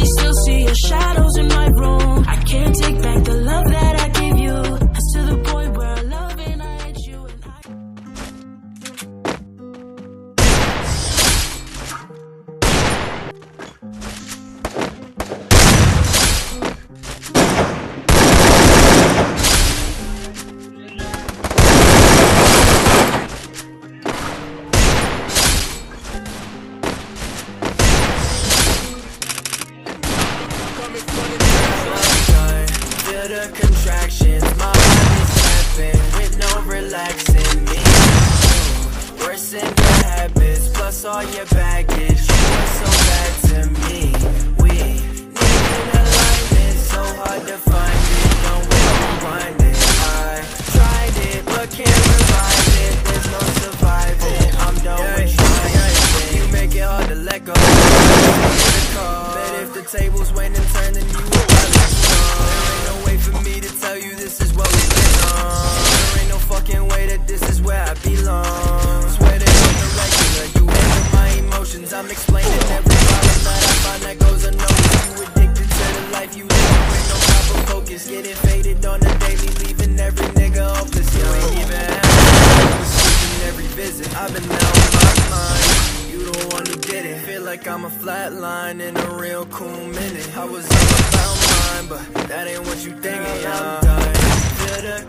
I still see your shadows in my room. I can't take back the love that I gave you. It's to the point where I love and I hate you and I... Feel the contractions, my heart is snapping with no relaxing me. Worse than your habits, plus all your baggage. You were so bad to me. We need an alignment, so hard to find it. Don't rewind it. I tried it, but can't revive it. There's no surviving. I'm done with trying. You make it hard to let go. Bet if the tables went and turned, then you would probably know. There ain't no way for me to tell you this is what we've been on. There ain't no fucking way that this is where I belong. Swear that on the regular, you handle my emotions. I'm explaining every problem that I find that goes unnoticed. You addicted to the life you live with no proper focus. Getting faded on the daily, leaving every nigga hopeless. You ain't even had me sleeping every visit. I've been out of my mind. You the one who did it. Feel like I'm a flat line in a real cool minute. I was all about mine, but that ain't what you thinking. I'm done. Feel the